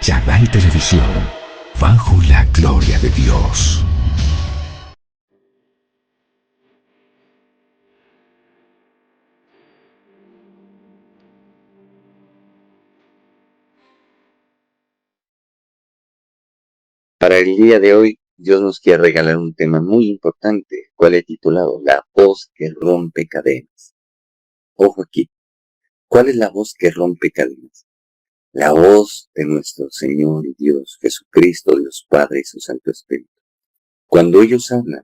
Channel Televisión, bajo la gloria de Dios. Para el día de hoy, Dios nos quiere regalar un tema muy importante, el cual he titulado La voz que rompe cadenas. Ojo aquí, ¿cuál es la voz que rompe cadenas? La voz de nuestro Señor y Dios, Jesucristo, Dios Padre y su Santo Espíritu. Cuando ellos hablan,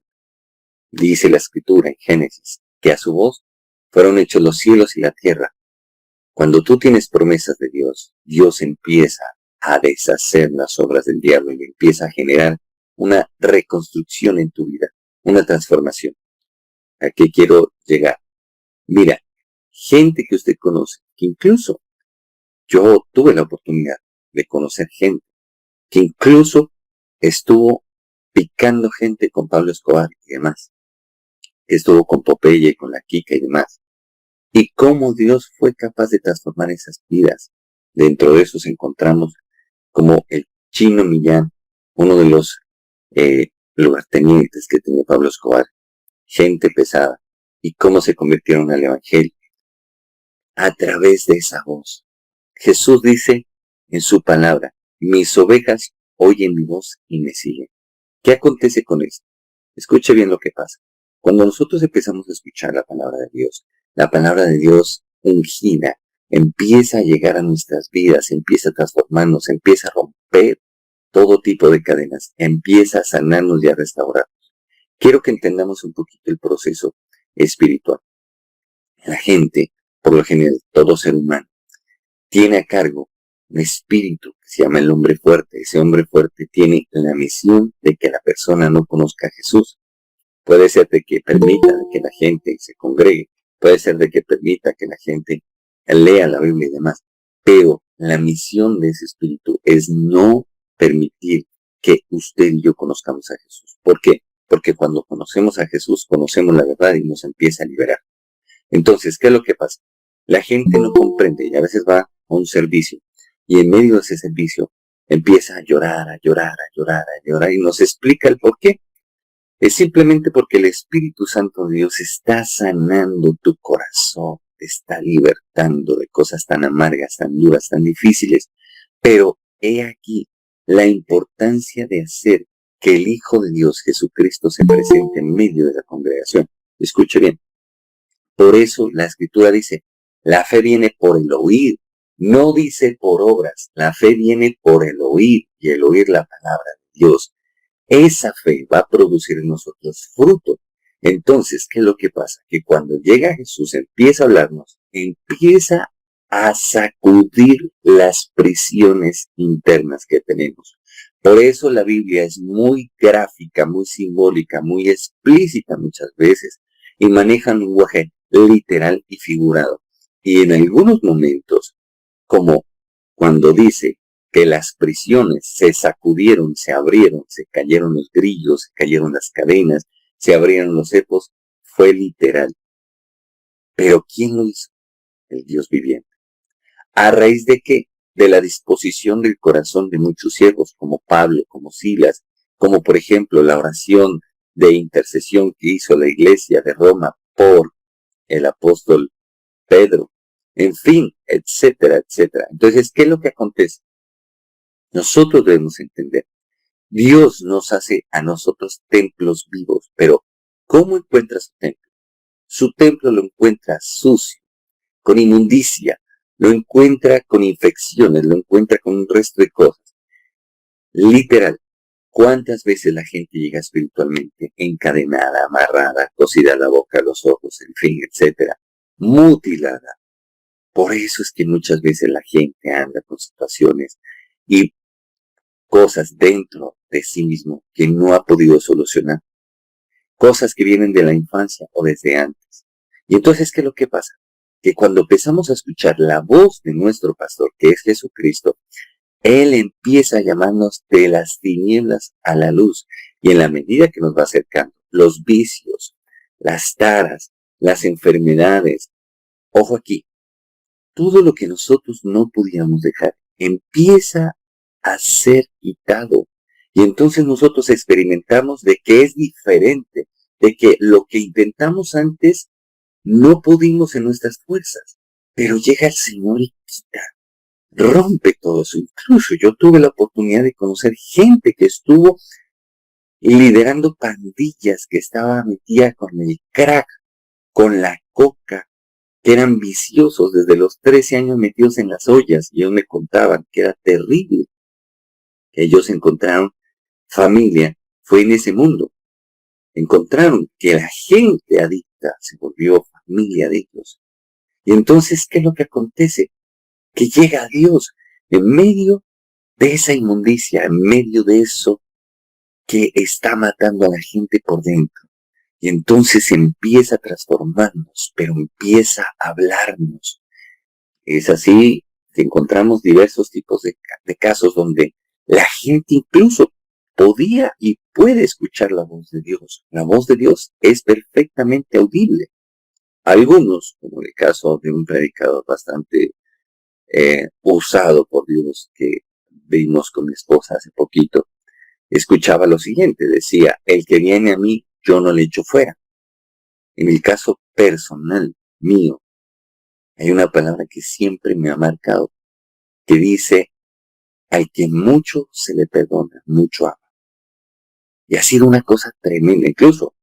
dice la Escritura en Génesis, que a su voz fueron hechos los cielos y la tierra. Cuando tú tienes promesas de Dios, Dios empieza a deshacer las obras del diablo y empieza a generar una reconstrucción en tu vida, una transformación. ¿A qué quiero llegar? Mira, gente que usted conoce, que incluso yo tuve la oportunidad de conocer gente, que incluso estuvo picando gente con Pablo Escobar y demás, que estuvo con Popeye, con la Kika y demás. Y cómo Dios fue capaz de transformar esas vidas. Dentro de esos encontramos como el Chino Millán, uno de los lugartenientes que tenía Pablo Escobar, gente pesada, y cómo se convirtieron al Evangelio a través de esa voz. Jesús dice en su palabra, mis ovejas oyen mi voz y me siguen. ¿Qué acontece con esto? Escuche bien lo que pasa. Cuando nosotros empezamos a escuchar la palabra de Dios ungida, empieza a llegar a nuestras vidas, empieza a transformarnos, empieza a romper todo tipo de cadenas, empieza a sanarnos y a restaurarnos. Quiero que entendamos un poquito el proceso espiritual. La gente, por lo general, todo ser humano, tiene a cargo un espíritu que se llama el hombre fuerte. Ese hombre fuerte tiene la misión de que la persona no conozca a Jesús. Puede ser de que permita que la gente se congregue, puede ser de que permita que la gente lea la Biblia y demás, pero la misión de ese espíritu es no permitir que usted y yo conozcamos a Jesús. ¿Por qué? Porque cuando conocemos a Jesús, conocemos la verdad y nos empieza a liberar. Entonces, ¿qué es lo que pasa? La gente no comprende y a veces va a un servicio y en medio de ese servicio empieza a llorar, a llorar, a llorar, a llorar y nos explica el por qué. Es simplemente porque el Espíritu Santo de Dios está sanando tu corazón, te está libertando de cosas tan amargas, tan duras, tan difíciles. Pero he aquí la importancia de hacer que el Hijo de Dios, Jesucristo, se presente en medio de la congregación. Escuche bien. Por eso la Escritura dice, la fe viene por el oír, no dice por obras. La fe viene por el oír y el oír la palabra de Dios. Esa fe va a producir en nosotros fruto. Entonces, ¿qué es lo que pasa? Que cuando llega Jesús, empieza a hablarnos, empieza a sacudir las prisiones internas que tenemos. Por eso la Biblia es muy gráfica, muy simbólica, muy explícita muchas veces y maneja un lenguaje literal y figurado. Y en algunos momentos, como cuando dice que las prisiones se sacudieron, se abrieron, se cayeron los grillos, se cayeron las cadenas, se abrieron los cepos, fue literal. Pero ¿quién lo hizo? El Dios viviente. ¿A raíz de qué? De la disposición del corazón de muchos siervos, como Pablo, como Silas, como por ejemplo la oración de intercesión que hizo la iglesia de Roma por el apóstol Pedro, en fin, etcétera, etcétera. Entonces, ¿qué es lo que acontece? Nosotros debemos entender, Dios nos hace a nosotros templos vivos, pero ¿cómo encuentra su templo? Su templo lo encuentra sucio, con inmundicia, lo encuentra con infecciones, lo encuentra con un resto de cosas. Literal, ¿cuántas veces la gente llega espiritualmente encadenada, amarrada, cosida a la boca, a los ojos, en fin, etcétera, mutilada? Por eso es que muchas veces la gente anda con situaciones y cosas dentro de sí mismo que no ha podido solucionar. Cosas que vienen de la infancia o desde antes. Y entonces, ¿qué es lo que pasa? Que cuando empezamos a escuchar la voz de nuestro pastor, que es Jesucristo, Él empieza a llamarnos de las tinieblas a la luz. Y en la medida que nos va acercando, los vicios, las taras, las enfermedades, ojo aquí, todo lo que nosotros no podíamos dejar, empieza a ser quitado. Y entonces nosotros experimentamos de que es diferente, de que lo que intentamos antes no pudimos en nuestras fuerzas, pero llega el Señor y quita, rompe todo eso. Incluso yo tuve la oportunidad de conocer gente que estuvo liderando pandillas, que estaba metida con el crack, con la coca, que eran viciosos desde los 13 años metidos en las ollas, y ellos me contaban que era terrible. Ellos encontraron familia, fue en ese mundo. Encontraron que la gente adicta se volvió familia de ellos. Y entonces, ¿qué es lo que acontece? Que llega a Dios en medio de esa inmundicia, en medio de eso que está matando a la gente por dentro. Y entonces empieza a transformarnos, pero empieza a hablarnos. Es así que encontramos diversos tipos de casos donde la gente incluso podía y puede escuchar la voz de Dios. La voz de Dios es perfectamente audible. Algunos, como el caso de un predicador bastante usado por Dios que vimos con mi esposa hace poquito, escuchaba lo siguiente, decía: el que viene a mí, yo no le echo fuera. En el caso personal mío, hay una palabra que siempre me ha marcado, que dice: al que mucho se le perdona, mucho ama. Y ha sido una cosa tremenda. Incluso,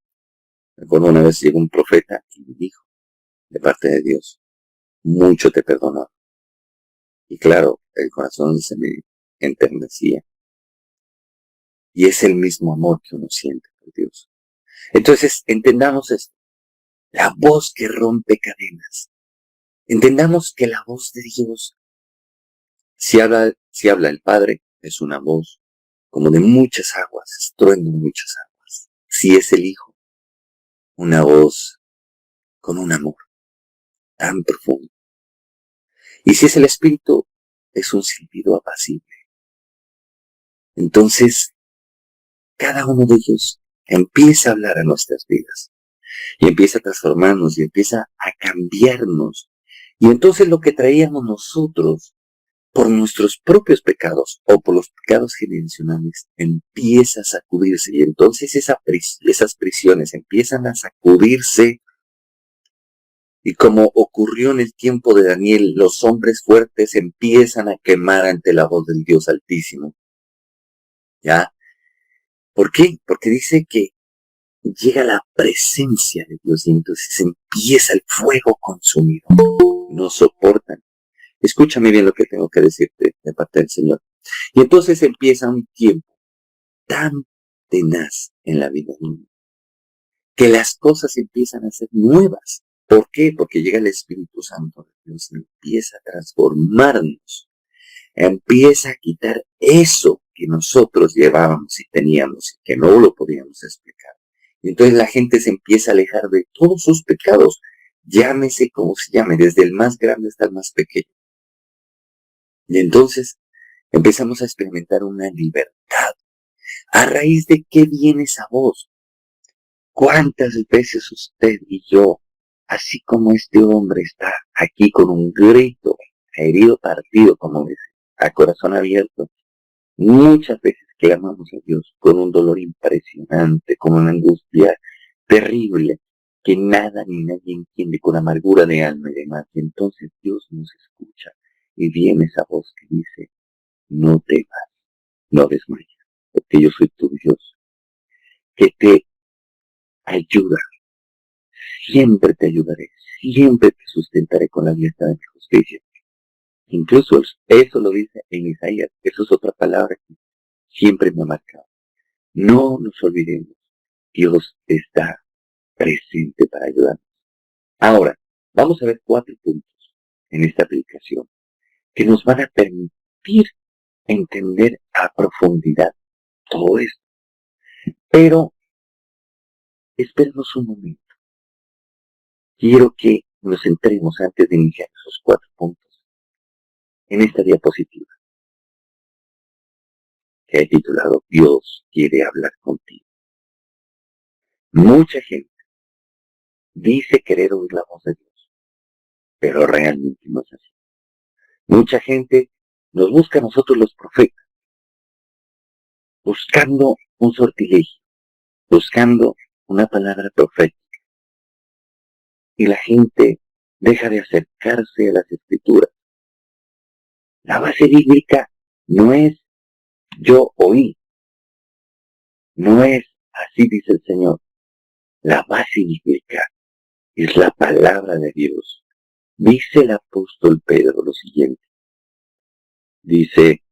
recuerdo una vez llegó un profeta y me dijo, de parte de Dios: mucho te perdonó. Y claro, el corazón se me enternecía. Y es el mismo amor que uno siente por Dios. Entonces, entendamos esto. La voz que rompe cadenas. Entendamos que la voz de Dios, si habla el Padre, es una voz como de muchas aguas, estruendo muchas aguas. Si es el Hijo, una voz con un amor tan profundo. Y si es el Espíritu, es un silbido apacible. Entonces, cada uno de ellos empieza a hablar a nuestras vidas. Y empieza a transformarnos y empieza a cambiarnos. Y entonces lo que traíamos nosotros por nuestros propios pecados o por los pecados generacionales empieza a sacudirse. Y entonces esas prisiones empiezan a sacudirse. Y como ocurrió en el tiempo de Daniel, los hombres fuertes empiezan a quemar ante la voz del Dios Altísimo. ¿Ya? ¿Por qué? Porque dice que llega la presencia de Dios y entonces empieza el fuego consumido. No soportan. Escúchame bien lo que tengo que decirte de parte del Señor. Y entonces empieza un tiempo tan tenaz en la vida de uno, que las cosas empiezan a ser nuevas. ¿Por qué? Porque llega el Espíritu Santo de Dios y empieza a transformarnos. Empieza a quitar eso que nosotros llevábamos y teníamos y que no lo podíamos explicar. Y entonces la gente se empieza a alejar de todos sus pecados, llámese como se llame, desde el más grande hasta el más pequeño. Y entonces empezamos a experimentar una libertad. ¿A raíz de qué viene esa voz? ¿Cuántas veces usted y yo, así como este hombre está aquí con un grito, herido partido, como dice, a corazón abierto, muchas veces clamamos a Dios con un dolor impresionante, con una angustia terrible, que nada ni nadie entiende, con amargura de alma y demás? Y entonces Dios nos escucha y viene esa voz que dice: no temas, no desmayes, porque yo soy tu Dios, que te ayuda, siempre te ayudaré, siempre te sustentaré con la diestra de mi justicia. Incluso eso lo dice en Isaías, eso es otra palabra que siempre me ha marcado. No nos olvidemos, Dios está presente para ayudarnos. Ahora, vamos a ver 4 puntos en esta aplicación que nos van a permitir entender a profundidad todo esto. Pero, espérenos un momento. Quiero que nos centremos, antes de iniciar esos 4 puntos, en esta diapositiva que he titulado Dios quiere hablar contigo. Mucha gente dice querer oír la voz de Dios, pero realmente no es así. Mucha gente nos busca a nosotros los profetas, buscando un sortilegio, buscando una palabra profética. Y la gente deja de acercarse a las escrituras. La base bíblica no es yo oí, no es así dice el Señor. La base bíblica es la palabra de Dios. Dice el apóstol Pedro lo siguiente. Dice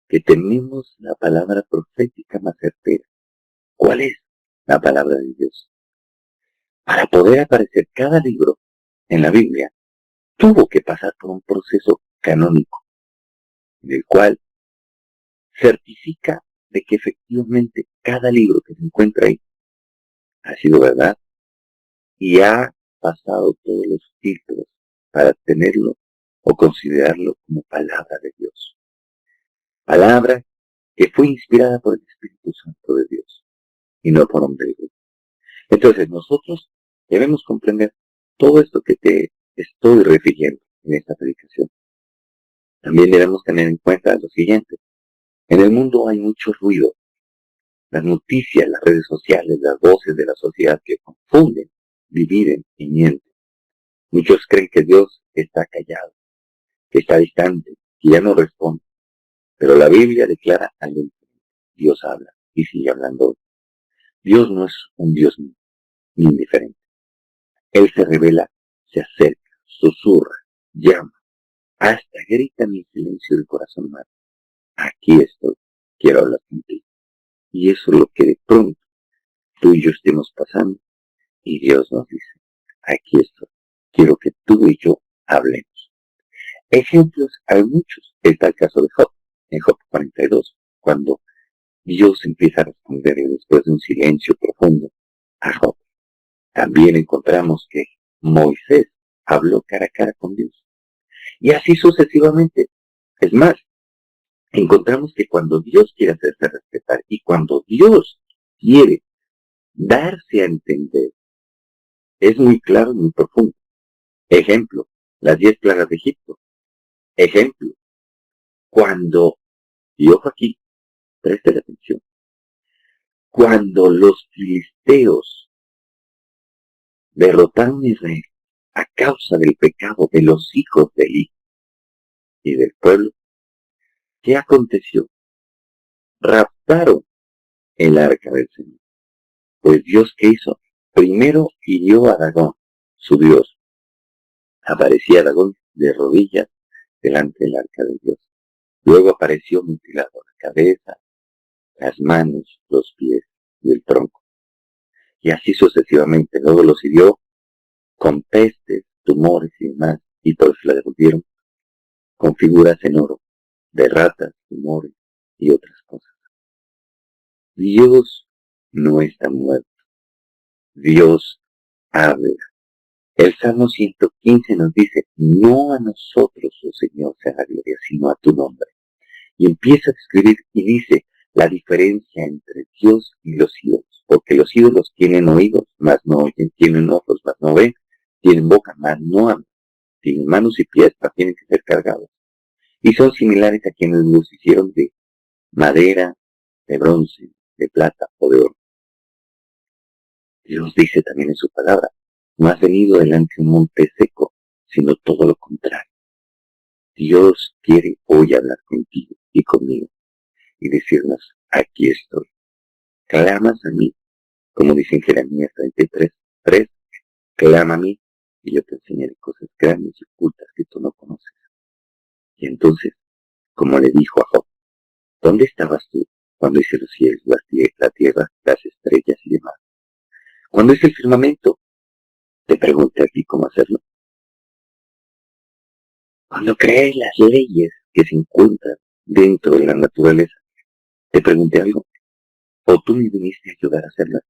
que tenemos la palabra profética más certera. ¿Cuál es? La palabra de Dios. Para poder aparecer cada libro en la Biblia, tuvo que pasar por un proceso canónico, en el cual certifica de que efectivamente cada libro que se encuentra ahí ha sido verdad y ha pasado todos los filtros para tenerlo o considerarlo como palabra de Dios. Palabra que fue inspirada por el Espíritu Santo de Dios y no por hombre. Entonces nosotros debemos comprender todo esto que te estoy refiriendo en esta predicación. También debemos tener en cuenta lo siguiente. En el mundo hay mucho ruido. Las noticias, las redes sociales, las voces de la sociedad que confunden, dividen y mienten. Muchos creen que Dios está callado, que está distante, que ya no responde. Pero la Biblia declara algo diferente. Dios habla y sigue hablando hoy. Dios no es un Dios indiferente. Él se revela, se acerca, susurra, llama, hasta grita en el silencio del corazón humano. Aquí estoy, quiero hablar contigo. Y eso es lo que de pronto tú y yo estemos pasando y Dios nos dice, aquí estoy, quiero que tú y yo hablemos. Ejemplos hay muchos. Está el caso de Job, en Job 42, cuando Dios empieza a responderle después de un silencio profundo a Job. También encontramos que Moisés habló cara a cara con Dios. Y así sucesivamente. Es más, encontramos que cuando Dios quiere hacerse respetar y cuando Dios quiere darse a entender, es muy claro y muy profundo. Ejemplo, las 10 plagas de Egipto. Ejemplo, cuando, y ojo aquí, preste la atención, cuando los filisteos derrotaron a Israel a causa del pecado de los hijos de Eli y del pueblo, ¿qué aconteció? Raptaron el arca del Señor. Pues Dios, ¿qué hizo? Primero hirió a Dagón, su dios. Aparecía Dagón de rodillas delante del arca de Dios. Luego apareció mutilado la cabeza, las manos, los pies y el tronco. Y así sucesivamente. Luego los hirió con pestes, tumores y demás, y por eso la devolvieron con figuras en oro, de ratas, tumores y otras cosas. Dios no está muerto. Dios habla. El Salmo 115 nos dice, no a nosotros, oh Señor, sea la gloria, sino a tu nombre. Y empieza a escribir y dice la diferencia entre Dios y los ídolos. Porque los ídolos tienen oídos, mas no oyen, tienen ojos, mas no ven, tienen boca, mas no hablan, tienen manos y pies, mas tienen que ser cargados. Y son similares a quienes los hicieron de madera, de bronce, de plata o de oro. Dios dice también en su palabra, no has venido delante de un monte seco, sino todo lo contrario. Dios quiere hoy hablar contigo y conmigo y decirnos, aquí estoy. Clamas a mí, como dice en Jeremías 33:3, clama a mí y yo te enseñaré cosas grandes y ocultas que tú no conoces. Y entonces, como le dijo a Job, ¿dónde estabas tú cuando hice los cielos, la tierra, las estrellas y demás? Cuando hice el firmamento, te pregunté a ti cómo hacerlo. Cuando creé las leyes que se encuentran dentro de la naturaleza, te pregunté algo, o tú me viniste a ayudar a hacerlas.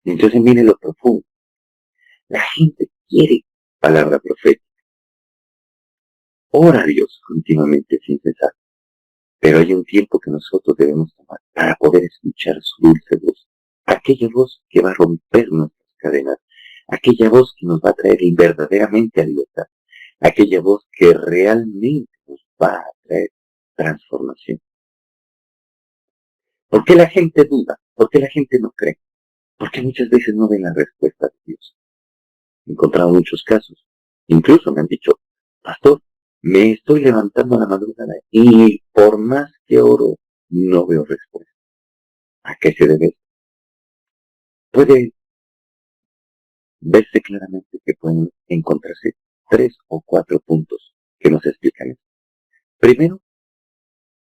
Y entonces viene lo profundo. La gente quiere palabra profética. Ora a Dios continuamente sin cesar. Pero hay un tiempo que nosotros debemos tomar para poder escuchar su dulce voz. Aquella voz que va a romper nuestras cadenas. Aquella voz que nos va a traer verdaderamente a libertad. Aquella voz que realmente nos va a traer transformación. ¿Por qué la gente duda? ¿Por qué la gente no cree? Porque muchas veces no ven la respuesta de Dios. He encontrado muchos casos. Incluso me han dicho, pastor, me estoy levantando a la madrugada y por más que oro, no veo respuesta. ¿A qué se debe? Puede verse claramente que pueden encontrarse 3 o 4 puntos que nos explican esto. Primero,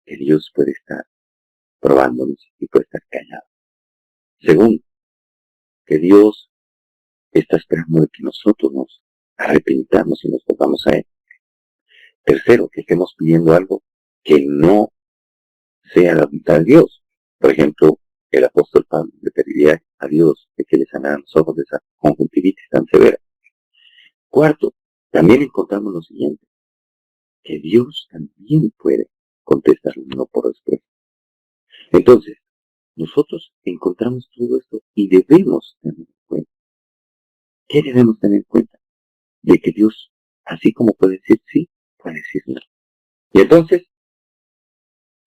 que Dios puede estar probándonos y puede estar callado. Segundo, que Dios está esperando de que nosotros nos arrepintamos y nos volvamos a Él. Tercero, que estemos pidiendo algo que no sea la voluntad de Dios. Por ejemplo, el apóstol Pablo le pediría a Dios de que le sanara los ojos de esa conjuntivitis tan severa. Cuarto, también encontramos lo siguiente, que Dios también puede contestar no por respuesta. Entonces, nosotros encontramos todo esto y debemos tener en cuenta. ¿Qué debemos tener en cuenta? De que Dios, así como puede decir sí, puede decir no. Y entonces,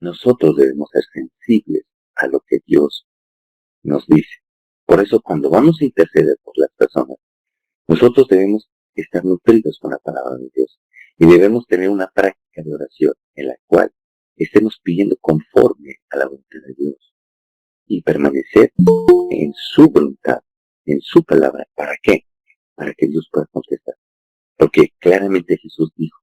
nosotros debemos ser sensibles a lo que Dios nos dice. Por eso, cuando vamos a interceder por las personas, nosotros debemos estar nutridos con la palabra de Dios y debemos tener una práctica de oración en la cual estemos pidiendo conforme a la voluntad de Dios y permanecer en su voluntad, en su palabra. ¿Para qué? Para que Dios pueda contestar. Porque claramente Jesús dijo,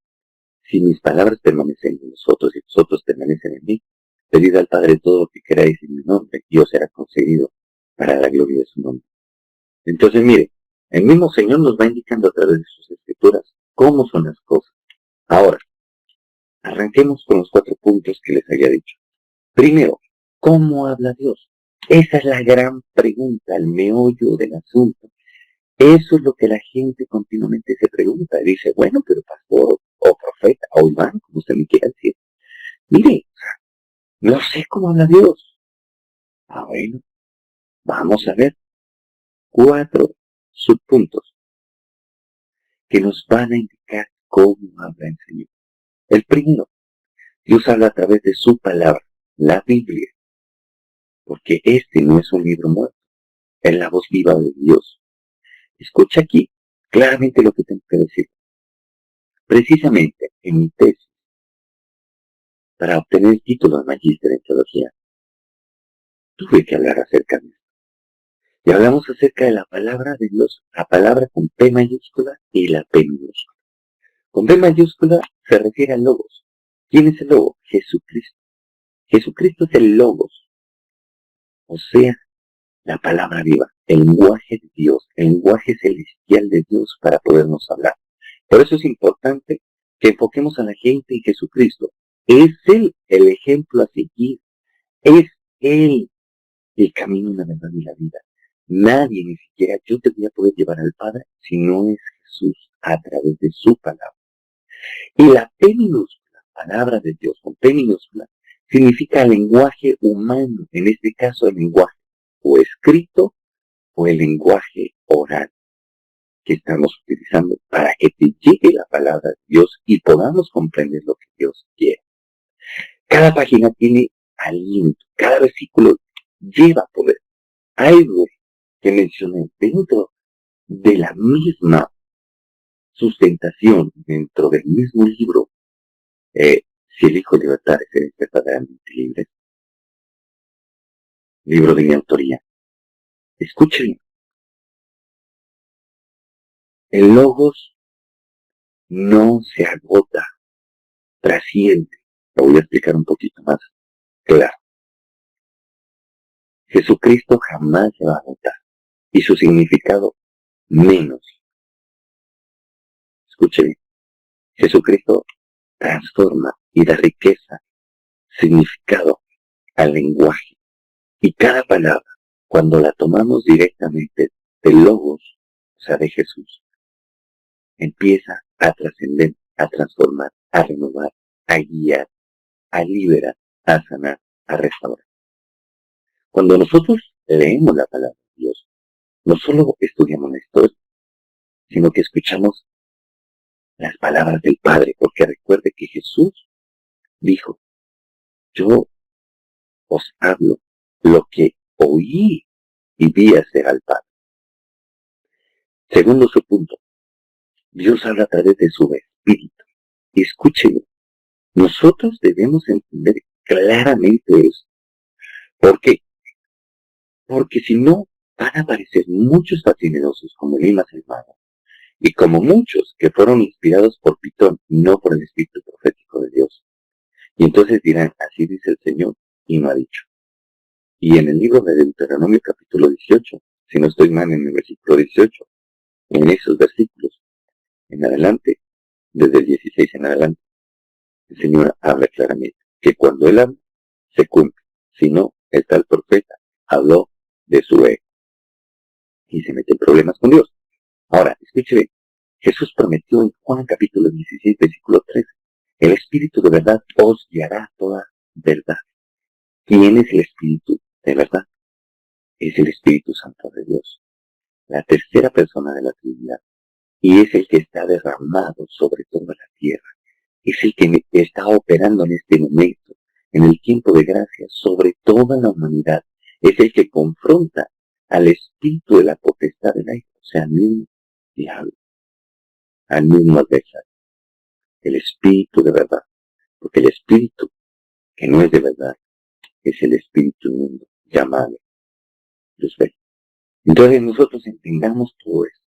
si mis palabras permanecen en vosotros y vosotros permanecen en mí, pedid al Padre todo lo que queráis en mi nombre y os será concedido para la gloria de su nombre. Entonces, mire, el mismo Señor nos va indicando a través de sus escrituras cómo son las cosas. Ahora, arranquemos con los 4 puntos que les había dicho. Primero, ¿cómo habla Dios? Esa es la gran pregunta, el meollo del asunto. Eso es lo que la gente continuamente se pregunta. Dice, bueno, pero pastor, o profeta, o imán, como usted me quiera decir. Mire, no sé cómo habla Dios. Bueno, vamos a ver 4 subpuntos que nos van a indicar cómo habla el Señor. El primero, Dios habla a través de su palabra, la Biblia, porque este no es un libro muerto, es la voz viva de Dios. Escucha aquí claramente lo que tengo que decir. Precisamente en mi tesis, para obtener el título de magíster en teología, tuve que hablar acerca de esto. Y hablamos acerca de la palabra de Dios, la palabra con P mayúscula y la P minúscula. Con P mayúscula se refiere al Logos. ¿Quién es el Logos? Jesucristo. Jesucristo es el Logos, o sea, la palabra viva, el lenguaje de Dios, el lenguaje celestial de Dios para podernos hablar. Por eso es importante que enfoquemos a la gente en Jesucristo. Es Él el ejemplo a seguir. Es Él el camino, la verdad y la vida. Nadie, ni siquiera yo, te voy a poder llevar al Padre si no es Jesús a través de su palabra. Y la P minúscula, palabra de Dios con P minúscula, significa lenguaje humano, en este caso el lenguaje o escrito o el lenguaje oral que estamos utilizando para que te llegue la palabra de Dios y podamos comprender lo que Dios quiere. Cada página tiene aliento, cada versículo lleva poder. Algo que mencioné dentro de la misma sustentación, dentro del mismo libro, si elijo libertad, seré verdaderamente libre. Libro de mi autoría. Escuchen, el logos no se agota, trasciende. Lo voy a explicar un poquito más claro. Jesucristo jamás se va a agotar y su significado menos. Escuchen, Jesucristo transforma y da riqueza, significado al lenguaje. Y cada palabra, cuando la tomamos directamente del Logos, o sea, de Jesús, empieza a trascender, a transformar, a renovar, a guiar, a liberar, a sanar, a restaurar. Cuando nosotros leemos la palabra de Dios, no solo estudiamos la historia, sino que escuchamos las palabras del Padre, porque recuerde que Jesús dijo, yo os hablo lo que oí y vi hacer al Padre. Segundo su punto, Dios habla a través de su Espíritu. Escúchenlo, nosotros debemos entender claramente eso. ¿Por qué? Porque si no, van a aparecer muchos fascinerosos como Limas el Mago, y como muchos que fueron inspirados por Pitón, no por el espíritu profético de Dios. Y entonces dirán, así dice el Señor, y no ha dicho. Y en el libro de Deuteronomio capítulo 18, si no estoy mal en el versículo 18, en esos versículos, en adelante, desde el 16 en adelante, el Señor habla claramente que cuando Él habla, se cumple. Si no, el tal profeta habló de su ego y se mete en problemas con Dios. Ahora, escúcheme, Jesús prometió en Juan capítulo 16, versículo 13, el Espíritu de verdad os guiará a toda verdad. ¿Quién es el Espíritu de verdad? Es el Espíritu Santo de Dios, la tercera persona de la Trinidad, y es el que está derramado sobre toda la tierra. Es el que está operando en este momento, en el tiempo de gracia, sobre toda la humanidad. Es el que confronta al espíritu de la potestad del aire, o sea, al mismo diablo, al mismo adversario. El espíritu de verdad, porque el espíritu que no es de verdad es el espíritu inmundo, llamado Luzbel. Entonces nosotros entendamos todo eso.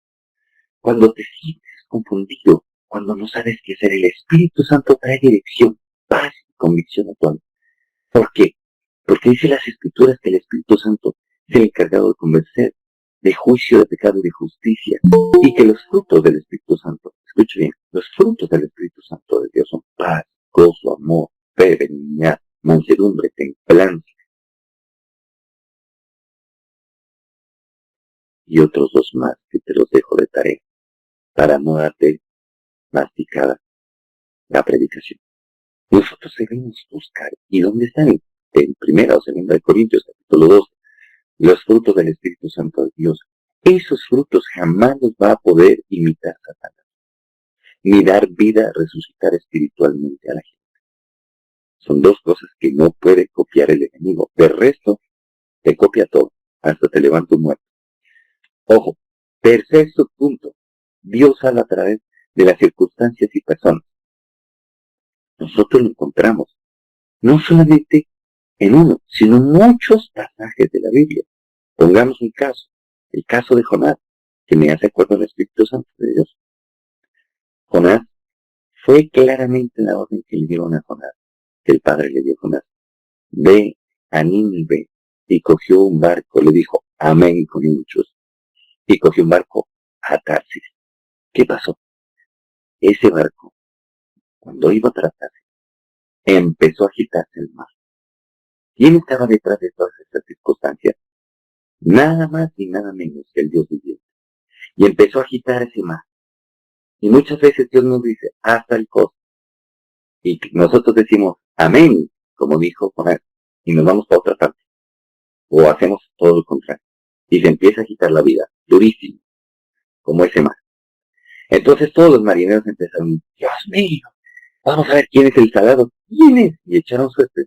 Cuando te sientes confundido, cuando no sabes qué hacer, el Espíritu Santo trae dirección, paz y convicción a tu alma. ¿Por qué? Porque dice las Escrituras que el Espíritu Santo es el encargado de convencer de juicio, de pecado y de justicia, y que los frutos del Espíritu Santo, escuche bien, los frutos del Espíritu Santo de Dios son paz, gozo, amor, fe, benignidad, mansedumbre, templanza, y otros dos más que te los dejo de tarea, para no darte masticada la predicación. Nosotros debemos buscar, ¿y dónde están? En primera o segunda de Corintios, capítulo 2, los frutos del Espíritu Santo de Dios. Esos frutos jamás los va a poder imitar Satanás, ni dar vida, resucitar espiritualmente a la gente. Son dos cosas que no puede copiar el enemigo. Del resto, te copia todo, hasta te levanta un muerto. Ojo, tercer subpunto, Dios habla a través de las circunstancias y personas. Nosotros lo encontramos, no solamente en uno, sino en muchos pasajes de la Biblia. Pongamos un caso, el caso de Jonás, que me hace acuerdo al Espíritu Santo de Dios. Jonás fue claramente la orden que le dieron a Jonás, que el Padre le dio a Jonás. Ve a Nínive, y cogió un barco, le dijo, amén con muchos, y cogió un barco a Tarsis. ¿Qué pasó? Ese barco, cuando iba a tratarse, empezó a agitarse el mar. ¿Quién estaba detrás de todas estas circunstancias? Nada más y nada menos que el Dios viviente. Y empezó a agitar ese mar. Y muchas veces Dios nos dice, hasta el costo. Y nosotros decimos, amén, como dijo Jonás, y nos vamos para otra parte. O hacemos todo lo contrario. Y se empieza a agitar la vida, durísimo, como ese mar. Entonces todos los marineros empezaron, Dios mío, vamos a ver quién es el salado. ¿Quién es? Y echaron suerte.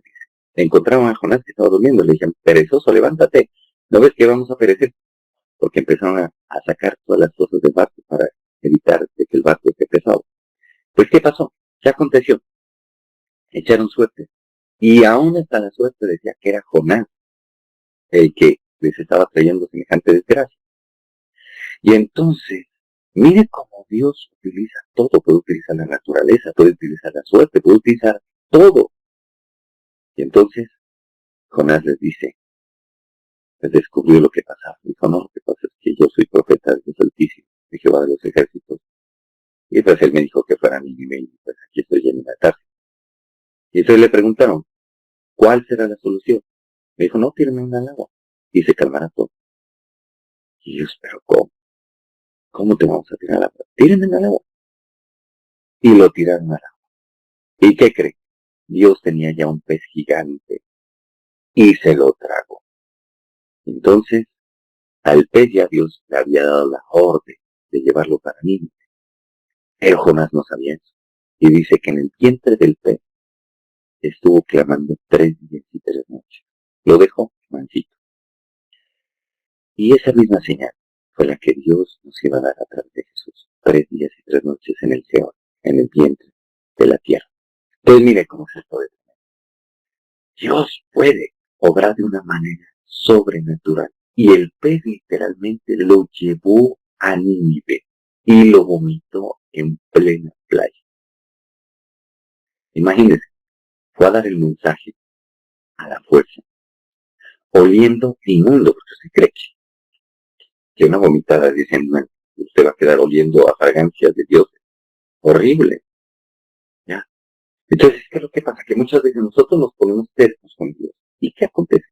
Encontraron a Jonás que estaba durmiendo. Le dijeron, perezoso, levántate. ¿No ves que vamos a perecer? Porque empezaron a sacar todas las cosas del barco para evitar de que el barco esté pesado. Pues, ¿qué pasó? ¿Qué aconteció? Echaron suerte. Y aún hasta la suerte decía que era Jonás el que les estaba trayendo semejante desgracia. Y entonces, mire cómo Dios utiliza todo. Puede utilizar la naturaleza, puede utilizar la suerte, puede utilizar todo. Y entonces, Jonás les dice, les descubrió lo que pasaba. Dijo, no, lo que pasa es que yo soy profeta de Dios Altísimo, de Jehová de los ejércitos. Y entonces él me dijo que fuera a Nínive, y pues aquí estoy en la cárcel. Y entonces le preguntaron, ¿cuál será la solución? Me dijo, no, tírenme al agua y se calmará todo. Y ellos, pero ¿cómo? ¿Cómo te vamos a tirar al agua? Tírenme al agua. Y lo tiraron al agua. ¿Y qué cree? Dios tenía ya un pez gigante y se lo tragó. Entonces, al pez ya Dios le había dado la orden de llevarlo para Nínive. Pero Jonás no sabía eso. Y dice que en el vientre del pez estuvo clamando 3 días y 3 noches. Lo dejó mansito. Y esa misma señal fue la que Dios nos iba a dar a través de Jesús. 3 días y 3 noches en el Seol, en el vientre de la tierra. Entonces mire cómo es esto de Dios puede obrar de una manera sobrenatural. Y el pez literalmente lo llevó a Nínive y lo vomitó en plena playa. Imagínense, fue a dar el mensaje a la fuerza, oliendo inmundo, porque se cree que una vomitada de ese animal, usted va a quedar oliendo a fragancias de Dios. Horrible, ¿ya? Entonces, ¿qué es lo que pasa? Que muchas veces nosotros nos ponemos tercos con Dios. ¿Y qué acontece?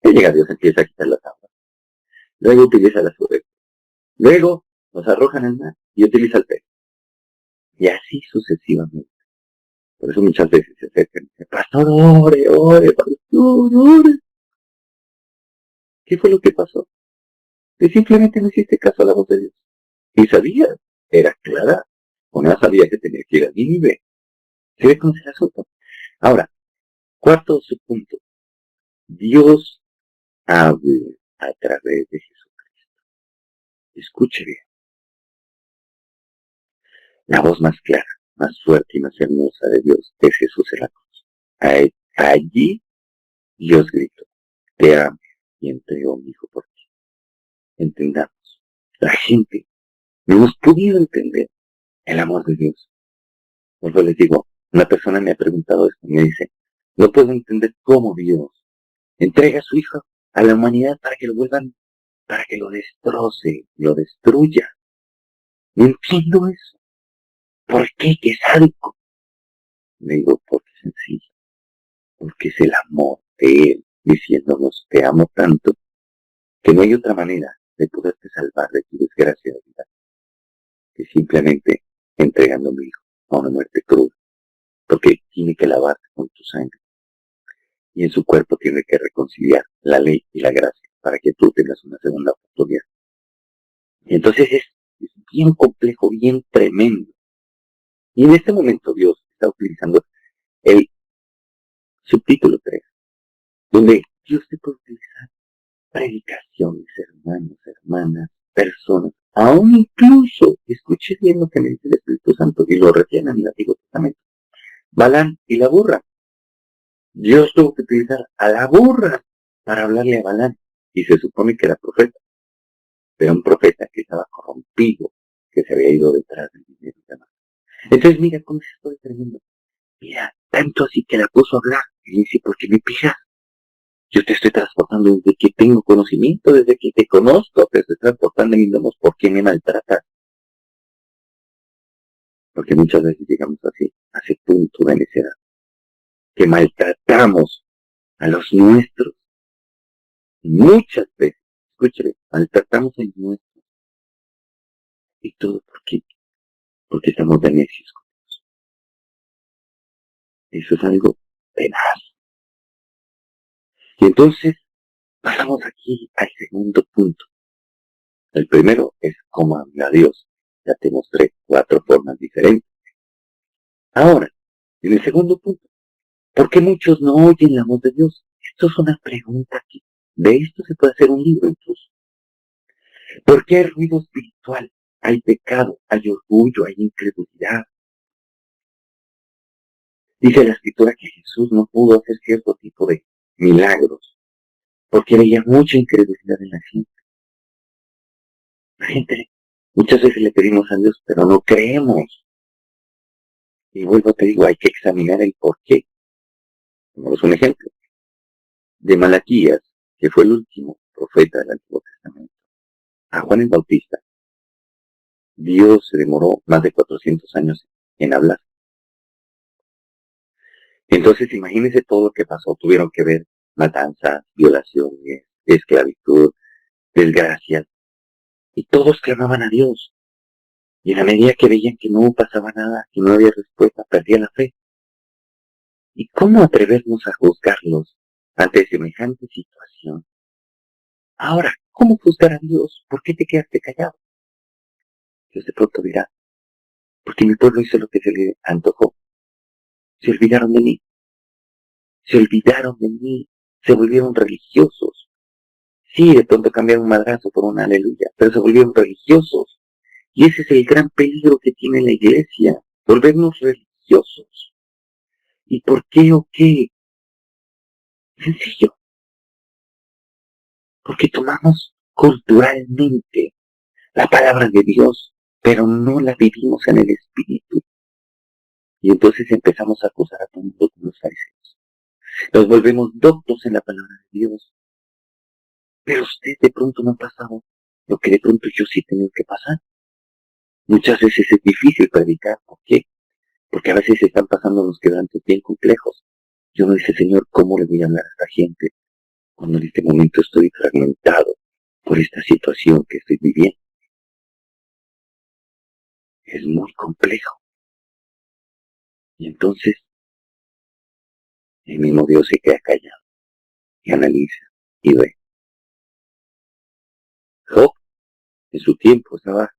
Que llega Dios, empieza a quitar las aguas. Luego utiliza las ovejas. Luego nos arrojan al mar y utiliza el pez. Y así sucesivamente. Por eso muchas veces se acercan y dicen, pastor, ore, pastor, ore. ¿Qué fue lo que pasó? Que simplemente no hiciste caso a la voz de Dios. Y sabías, era clara. O no sabía que tenía que ir a Nínive. ¿Se ve cómo es el asunto? Ahora, cuarto subpunto. Dios habla a través de Jesucristo. Escuche bien. La voz más clara, más fuerte y más hermosa de Dios es Jesús en la cruz. Allí Dios gritó, te amo y entregó a mi hijo por ti. Entendamos, la gente no hemos podido entender el amor de Dios. Por eso les digo, una persona me ha preguntado esto, me dice, no puedo entender cómo Dios entrega a su hijo a la humanidad para que lo vuelvan, para que lo destroce, lo destruya. No entiendo eso. ¿Por qué? ¿Qué sádico? Le digo, porque es sencillo, porque es el amor de Él diciéndonos, te amo tanto, que no hay otra manera de poderte salvar de tu desgracia de vida que simplemente entregando a mi hijo a una muerte cruda, porque tiene que lavarte con tu sangre y en su cuerpo tiene que reconciliar la ley y la gracia para que tú tengas una segunda oportunidad. Y entonces es bien complejo, bien tremendo. Y en este momento Dios está utilizando el subtítulo 3, donde Dios te puede utilizar predicaciones, hermanos, hermanas, personas, aún incluso, escuche bien lo que me dice el Espíritu Santo y lo retiene en el Antiguo Testamento. Balán y la burra. Dios tuvo que utilizar a la burra para hablarle a Balán. Y se supone que era profeta. Pero un profeta que estaba corrompido, que se había ido detrás del dinero y demás. Entonces mira cómo es esto de tremendo. Mira, tanto así que la puso a hablar. Y dice, ¿por qué me pidas? Yo te estoy transportando desde que tengo conocimiento, desde que te conozco, te estoy transportando y no, ¿por qué me maltratas? Porque muchas veces llegamos así, a ese punto de necedad, que maltratamos a los nuestros. Muchas veces, escúcheme, maltratamos a los nuestros. ¿Y todo por qué? Porque estamos de necios con Dios. Eso es algo tenaz. Y entonces, pasamos aquí al segundo punto. El primero es cómo habla Dios. Ya te mostré 4 formas diferentes. Ahora, en el segundo punto, ¿por qué muchos no oyen la voz de Dios? Esto es una pregunta aquí. De esto se puede hacer un libro incluso. ¿Por qué hay ruido espiritual? Hay pecado, hay orgullo, hay incredulidad. Dice la escritura que Jesús no pudo hacer cierto tipo de milagros porque veía mucha incredulidad en la gente. La gente, muchas veces le pedimos a Dios, pero no creemos. Y vuelvo te digo, hay que examinar el por qué. Pongamos un ejemplo de Malaquías, que fue el último profeta del Antiguo Testamento. A Juan el Bautista, Dios se demoró más de 400 años en hablar. Entonces, imagínense todo lo que pasó. Tuvieron que ver matanzas, violaciones, esclavitud, desgracias. Y todos clamaban a Dios. Y en la medida que veían que no pasaba nada, que no había respuesta, perdían la fe. ¿Y cómo atrevernos a juzgarlos ante semejante situación? Ahora, ¿cómo juzgar a Dios? ¿Por qué te quedaste callado? Dios de pronto dirá, porque mi pueblo hizo lo que se le antojó. Se olvidaron de mí. Se olvidaron de mí. Se volvieron religiosos. Sí, de pronto cambiaron un madrazo por una aleluya, pero se volvieron religiosos. Y ese es el gran peligro que tiene la iglesia, volvernos religiosos. ¿Y por qué o qué? Sencillo, porque tomamos culturalmente la palabra de Dios, pero no la vivimos en el Espíritu. Y entonces empezamos a acusar a todo el mundo como los fariseos. Nos volvemos doctos en la palabra de Dios. Pero usted de pronto no ha pasado lo que de pronto yo sí he tenido que pasar. Muchas veces es difícil predicar. ¿Por qué? Porque a veces están pasando unos quebrantos bien complejos. Y uno dice, Señor, ¿cómo le voy a hablar a esta gente cuando en este momento estoy fragmentado por esta situación que estoy viviendo? Es muy complejo. Y entonces el mismo Dios se queda callado y analiza y ve. Job en su tiempo estaba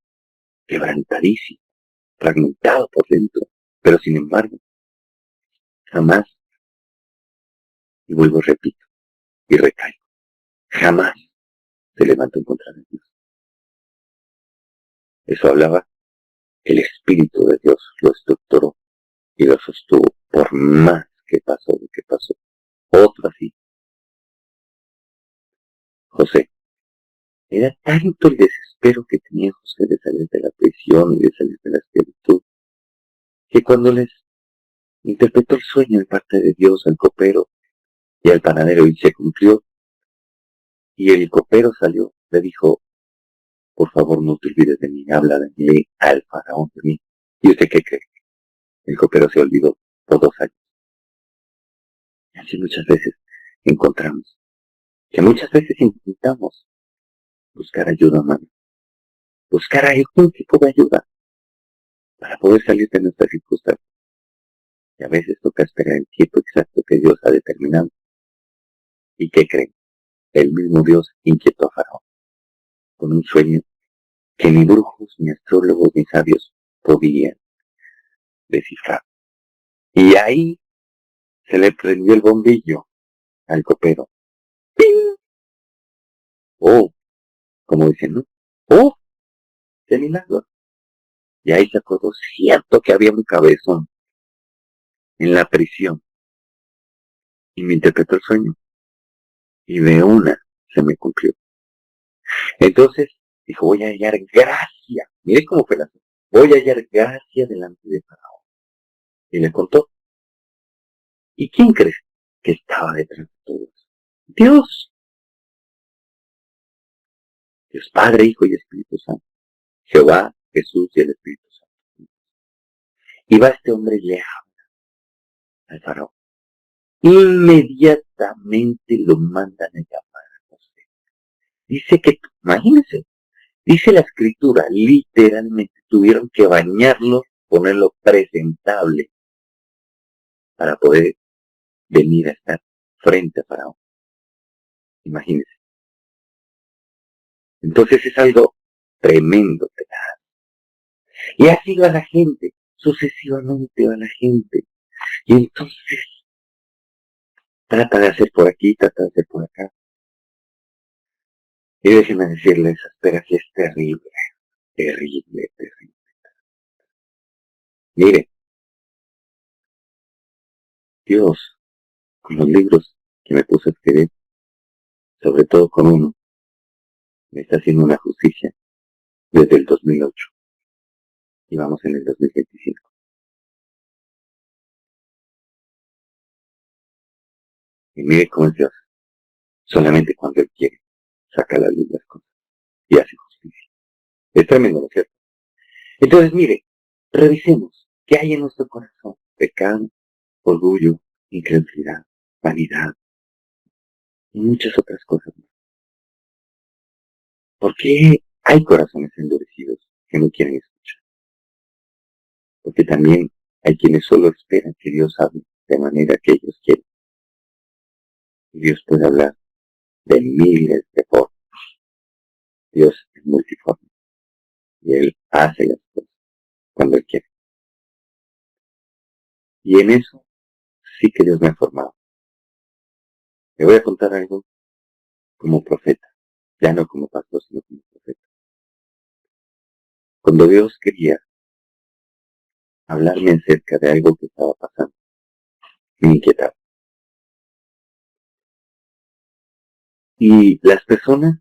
quebrantadísimo, fragmentado por dentro, pero sin embargo, jamás, y vuelvo, repito, y recaigo, jamás se levantó en contra de Dios. Eso hablaba, el Espíritu de Dios lo estructuró y lo sostuvo por más que pasó lo que pasó. Otro así, José. Era tanto el desespero que tenía José de salir de la prisión y de salir de la esclavitud, que cuando les interpretó el sueño de parte de Dios al copero y al panadero y se cumplió, y el copero salió, le dijo, por favor no te olvides de mí, habla de mí al faraón de mí. ¿Y usted qué cree? El copero se olvidó por 2 años. Y así muchas veces encontramos, que muchas veces intentamos buscar ayuda humana, buscar algún tipo de ayuda para poder salir de nuestras circunstancias. Y a veces toca esperar el tiempo exacto que Dios ha determinado. ¿Y qué creen? El mismo Dios inquietó a Faraón con un sueño que ni brujos, ni astrólogos, ni sabios podían descifrar. Y ahí se le prendió el bombillo al copero. ¡Ping! ¡Oh! Como dicen, ¿no? ¡Oh! ¡Qué milagro! Y ahí se acordó, cierto que había un cabezón en la prisión. Y me interpretó el sueño. Y de una se me cumplió. Entonces dijo, voy a hallar gracia. Mire cómo fue la cosa. Voy a hallar gracia delante de Faraón. Y le contó. ¿Y quién crees que estaba detrás de todo eso? Dios. Dios Padre, Hijo y Espíritu Santo. Jehová, Jesús y el Espíritu Santo. Y va este hombre y le habla al Faraón. Inmediatamente lo mandan a llamar a José. Dice que, imagínense, dice la escritura, literalmente tuvieron que bañarlo, ponerlo presentable para poder venir a estar frente a Faraón. Imagínense. Entonces es algo tremendo. Y así va la gente, sucesivamente va la gente. Y entonces trata de hacer por aquí, trata de hacer por acá. Y déjenme decirles, espera que es terrible, terrible, terrible. Mire, Dios, con los libros que me puso a escribir, sobre todo con uno, me está haciendo una justicia desde el 2008. Y vamos en el 2025. Y mire cómo es Dios. Solamente cuando Él quiere, saca a la luz las cosas y hace justicia. Es tremendo, ¿no es cierto? Entonces, mire, revisemos qué hay en nuestro corazón. Pecado, orgullo, incredulidad, vanidad y muchas otras cosas más. ¿Por qué hay corazones endurecidos que no quieren escuchar? Porque también hay quienes solo esperan que Dios hable de manera que ellos quieren. Y Dios puede hablar de miles de formas. Dios es multiforme y Él hace las cosas cuando Él quiere. Y en eso sí que Dios me ha formado. Le voy a contar algo como profeta. ya no como pastor, sino como profeta. Cuando Dios quería hablarme acerca de algo que estaba pasando, me inquietaba. Y las personas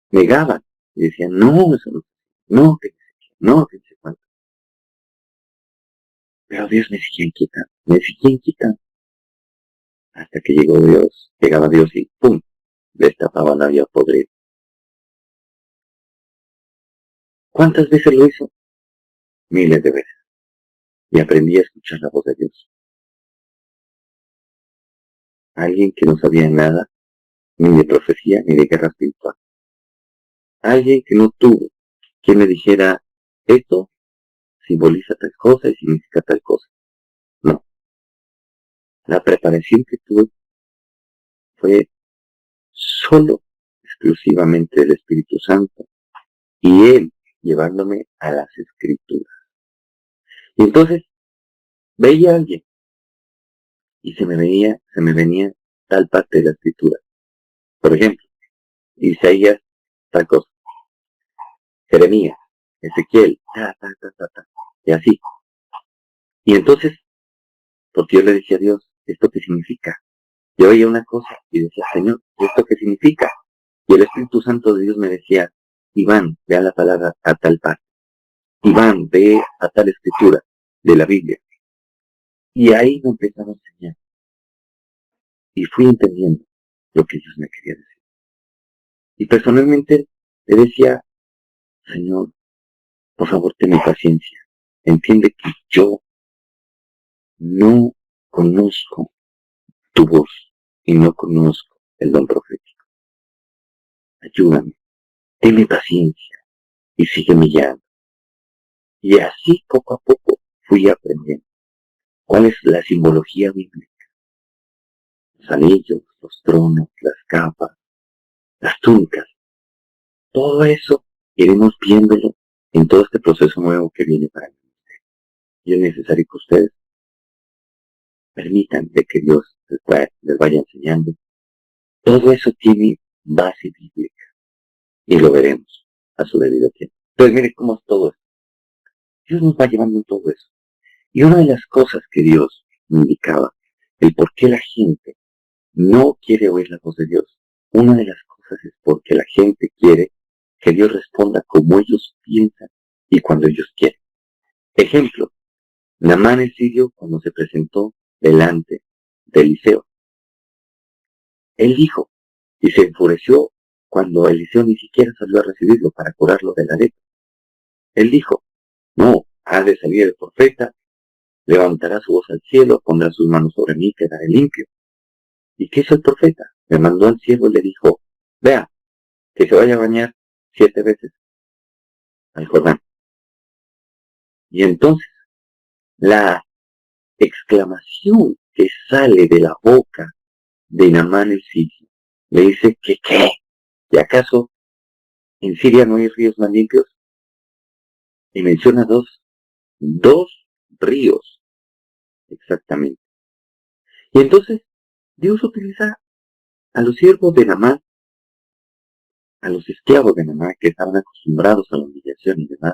negaban y decían, no, eso no, no, que no sé cuánto. Pero Dios me seguía inquietando, hasta que llegaba Dios y ¡pum! Destapaba la vida podrida. ¿Cuántas veces lo hizo? Miles de veces. Y aprendí a escuchar la voz de Dios. Alguien que no sabía nada, ni de profecía, ni de guerra espiritual. Alguien que no tuvo quien me dijera, esto simboliza tal cosa y significa tal cosa. No. La preparación que tuve fue solo, exclusivamente del Espíritu Santo y Él llevándome a las Escrituras. Y entonces veía a alguien y se me venía tal parte de la Escritura. Por ejemplo, Isaías, tal cosa, Jeremías, Ezequiel, y así. Y entonces, porque yo le decía a Dios, ¿esto qué significa? Yo veía una cosa y decía, Señor, ¿esto qué significa? Y el Espíritu Santo de Dios me decía, Iván, vea la palabra a tal parte. Iván, ve a tal escritura de la Biblia. Y ahí me empezaron a enseñar. Y fui entendiendo lo que Dios me quería decir. Y personalmente le decía, Señor, por favor, ten paciencia. Entiende que yo no conozco tu voz y no conozco el don profético. Ayúdame, ten paciencia y sígueme guiando. Y así poco a poco fui aprendiendo cuál es la simbología bíblica. Los anillos, los tronos, las capas, las túnicas. Todo eso iremos viéndolo en todo este proceso nuevo que viene para mí. Y es necesario que ustedes permitan de que Dios les vaya enseñando. Todo eso tiene base bíblica y lo veremos a su debido tiempo. Entonces, miren cómo es todo esto. Dios nos va llevando en todo eso. Y una de las cosas que Dios me indicaba, el por qué la gente no quiere oír la voz de Dios, una de las cosas es porque la gente quiere que Dios responda como ellos piensan y cuando ellos quieren. Ejemplo, Naamán el sirio cuando se presentó delante de Eliseo. Él dijo, y se enfureció cuando Eliseo ni siquiera salió a recibirlo para curarlo de la lepra. Él dijo, no, ha de salir el profeta, levantará su voz al cielo, pondrá sus manos sobre mí, quedaré limpio. ¿Y qué hizo el profeta? Le mandó al siervo y le dijo, vea, que se vaya a bañar 7 veces al Jordán. Y entonces, la exclamación que sale de la boca de Naamán el sirio, le dice que ¿qué? ¿Y acaso en Siria no hay ríos más limpios? Y menciona dos ríos, exactamente. Y entonces, Dios utiliza a los siervos de Naamán, a los esclavos de Naamán, que estaban acostumbrados a la humillación y demás.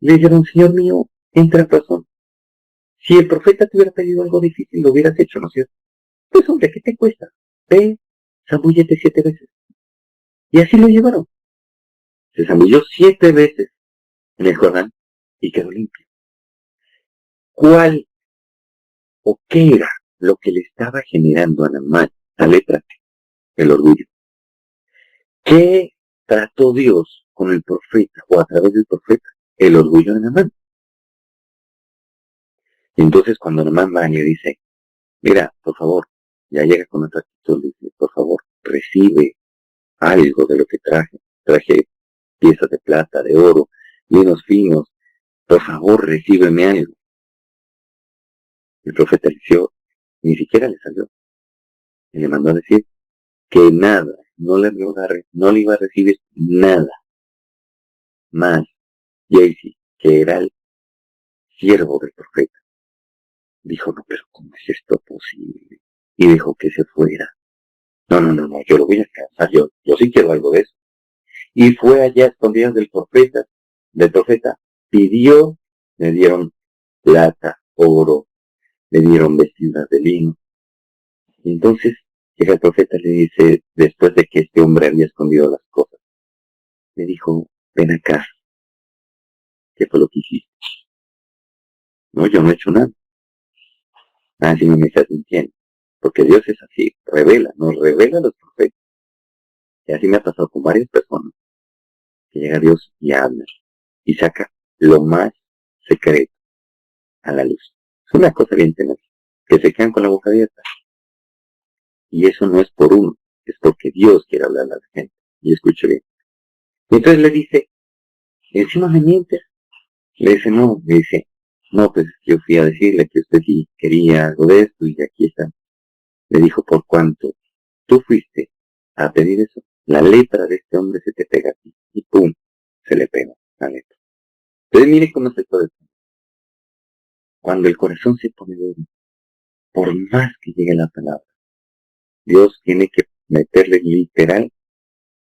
Le dijeron, Señor mío, entra en razón. Si el profeta te hubiera pedido algo difícil, lo hubieras hecho, ¿no es cierto? Pues hombre, ¿qué te cuesta? Ve, zambúllete 7 veces. Y así lo llevaron. Se zambulló 7 veces en el Jordán y quedó limpio. ¿Cuál o qué era lo que le estaba generando a Naamán la lepra? El orgullo. ¿Qué trató Dios con el profeta o a través del profeta? El orgullo de Naamán. Y entonces cuando Naamán va y le dice, mira, por favor, ya llega con otra actitud, le dice, por favor, recibe algo de lo que traje. Traje piezas de plata, de oro, linos finos. Por favor, recíbeme algo. El profeta Eliseo ni siquiera le salió. Y le mandó a decir que nada, no le iba a recibir nada más. Jaycee, que era el siervo del profeta, dijo, no, pero ¿cómo es esto posible? Y dejó que se fuera. No, no, no, no, yo lo voy a alcanzar, yo sí quiero algo de eso. Y fue allá a escondidas del profeta, pidió, le dieron plata, oro, le dieron vestiduras de lino. Y entonces llega el profeta y le dice, después de que este hombre había escondido las cosas, le dijo, ven acá, ¿qué fue lo que hiciste? No, yo no he hecho nada. Así no me estás mintiendo. Porque Dios es así, nos revela a los profetas. Y así me ha pasado con varias personas, que llega Dios y habla, y saca lo más secreto a la luz. Es una cosa bien tenaz, que se quedan con la boca abierta. Y eso no es por uno, es porque Dios quiere hablar a la gente. Y escuche bien. Y entonces le dice, encima me mientes. Le dice, no, pues yo fui a decirle que usted sí quería algo de esto y aquí está. Le dijo, por cuanto tú fuiste a pedir eso, la letra de este hombre se te pega aquí. Y pum, se le pega la letra. Entonces mire cómo se puede. Cuando el corazón se pone duro, por más que llegue la palabra, Dios tiene que meterle literal,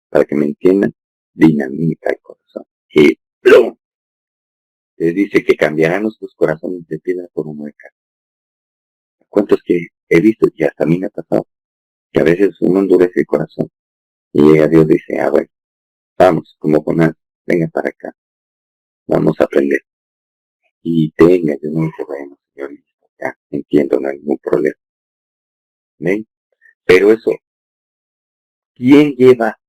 para que me entiendan, dinamita el corazón. Y ¡plum! Les dice que cambiarán nuestros corazones de piedra por uno de carne. ¿Cuántos que he visto? Y hasta a mí me ha pasado, que a veces uno endurece el corazón. Y llega Dios y dice, bueno, vamos, como Jonás, venga para acá, vamos a aprender. Y tenga, yo no dice, bueno, señor, ya, entiendo, no hay ningún problema. ¿Ven? Pero eso, ¿quién lleva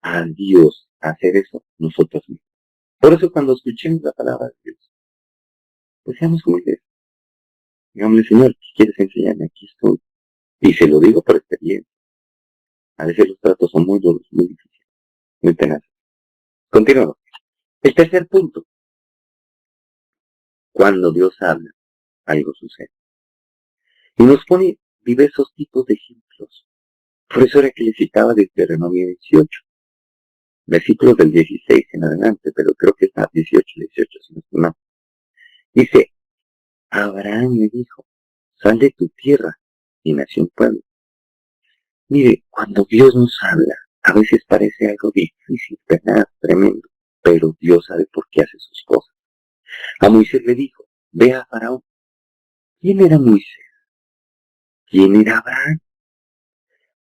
a Dios a hacer eso? Nosotros mismos. Por eso cuando escuchemos la palabra de Dios, pues seamos humildes. Digámosle, Señor, ¿qué quieres enseñarme? Aquí estoy. Y se lo digo por experiencia. A veces los tratos son muy duros, muy difíciles, muy tenaces. Continuamos. El tercer punto. Cuando Dios habla, algo sucede. Y nos pone diversos tipos de ejemplos. Por eso era que le citaba desde Deuteronomio 18, versículos del 16 en adelante, pero creo que está 18, si no estoy mal. Dice, Abraham le dijo, sal de tu tierra y nació un pueblo. Mire, cuando Dios nos habla, a veces parece algo difícil, ¿verdad? Tremendo, pero Dios sabe por qué hace sus cosas. A Moisés le dijo, ve a Faraón. ¿Quién era Moisés? ¿Quién era Abraham?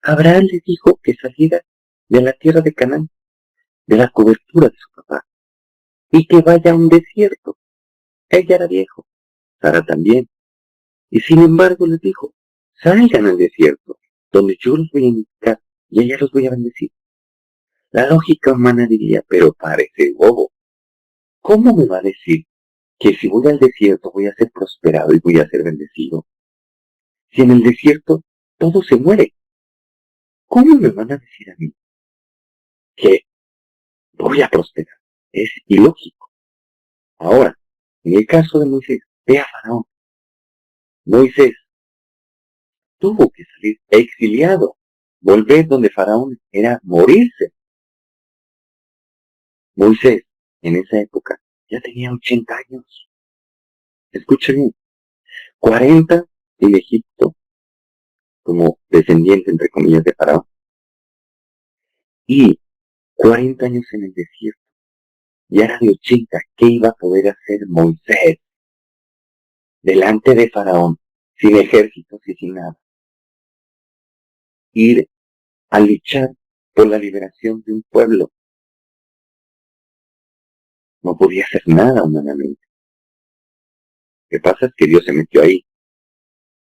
Abraham le dijo que saliera de la tierra de Canaán, de la cobertura de su papá, y que vaya a un desierto. Él ya era viejo, Sara también. Y sin embargo les dijo, salgan al desierto, donde yo los voy a indicar y allá los voy a bendecir. La lógica humana diría, pero parece bobo. ¿Cómo me va a decir que si voy al desierto voy a ser prosperado y voy a ser bendecido? Si en el desierto todo se muere, ¿cómo me van a decir a mí que voy a prosperar? Es ilógico. Ahora, en el caso de Moisés, ve a Faraón. Moisés tuvo que salir exiliado, volver donde Faraón era morirse. Moisés, en esa época, ya tenía 80 años. Escuchen bien, 40 en Egipto, como descendiente, entre comillas, de Faraón, y 40 años en el desierto. Y era de 80. ¿Qué iba a poder hacer Moisés delante de Faraón, sin ejércitos y sin nada? Ir a luchar por la liberación de un pueblo. No podía hacer nada humanamente. Lo que pasa es que Dios se metió ahí.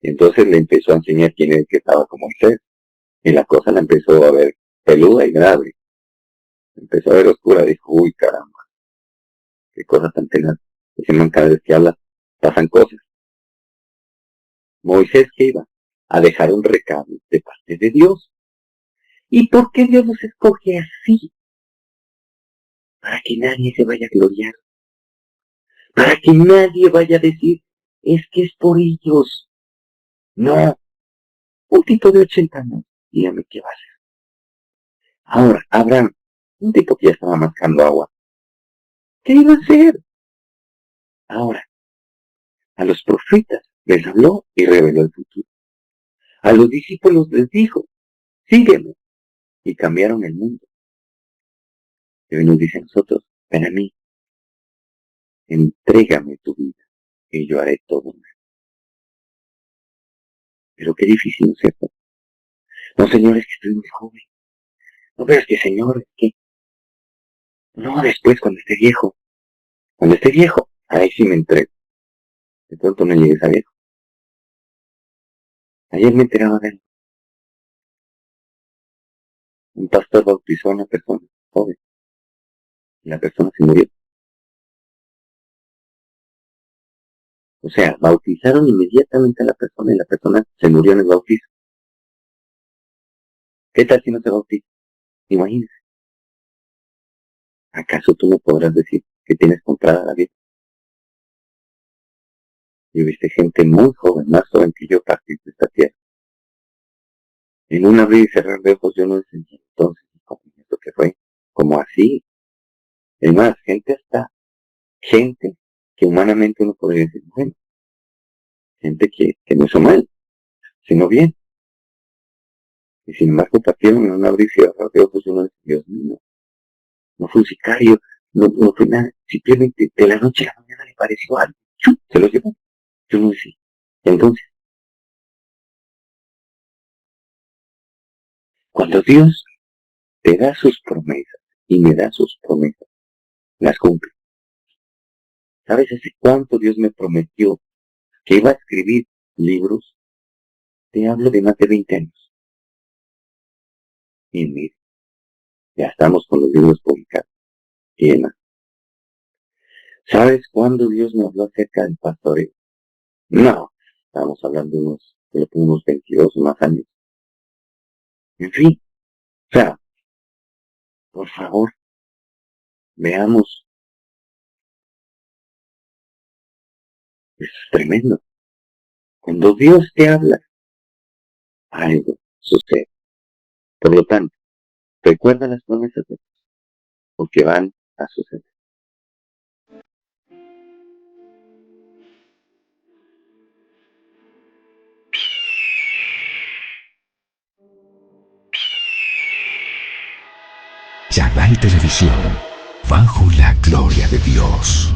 Y entonces le empezó a enseñar quién era el que estaba con Moisés. Y la cosa la empezó a ver peluda y grave. Empezó a ver oscura. Dijo, uy, caramba, qué cosa tan tenaz. Ese man cada vez que habla, pasan cosas. Moisés, ¿qué iba? A dejar un recado de parte de Dios. ¿Y por qué Dios los escoge así? Para que nadie se vaya a gloriar. Para que nadie vaya a decir, es que es por ellos. No, un tipo de 80 años, dígame qué va a hacer. Ahora, Abraham, un tipo que ya estaba mascando agua, ¿qué iba a hacer? Ahora, a los profetas les habló y reveló el futuro. A los discípulos les dijo, sígueme. Y cambiaron el mundo. Y hoy nos dice a nosotros, ven a mí, entrégame tu vida y yo haré todo. Pero qué difícil, ¿no es cierto? No, señor, es que estoy muy joven. No, pero es que, señor, es que... No, después, cuando esté viejo. Cuando esté viejo, ahí sí me entrego. De pronto no llegues a viejo. Ayer me enteraba de él. Un pastor bautizó a una persona joven. Y la persona se murió. O sea, bautizaron inmediatamente a la persona y la persona se murió en el bautizo. ¿Qué tal si no se bautiza? Imagínese. ¿Acaso tú no podrás decir que tienes comprada la vida? Yo viste gente muy joven, más joven que yo, partir de esta tierra. En un abrir y cerrar de ojos yo no enseñé entonces lo que fue. Como así. Es más, gente que humanamente uno podría decir, bueno, gente que no hizo mal, sino bien. Y sin embargo partieron en un abrir y cerrar de ojos y uno dice, Dios mío, no fue un sicario, no fue nada, simplemente de la noche a la mañana le pareció algo, ¡chum! Se lo llevó. Yo no decía. Entonces, cuando Dios te da sus promesas y me da sus promesas, las cumple. ¿Sabes hace cuánto Dios me prometió que iba a escribir libros? Te hablo de más de 20 años. Y mira, ya estamos con los libros publicados. Y demás. ¿Sabes cuándo Dios me habló acerca del pastoreo? No, estamos hablando de unos 22 o más años. En fin, o sea, por favor, veamos. Eso es tremendo. Cuando Dios te habla, algo sucede. Por lo tanto, recuerda las promesas de Dios, porque van a suceder. Chagall Televisión, bajo la gloria de Dios.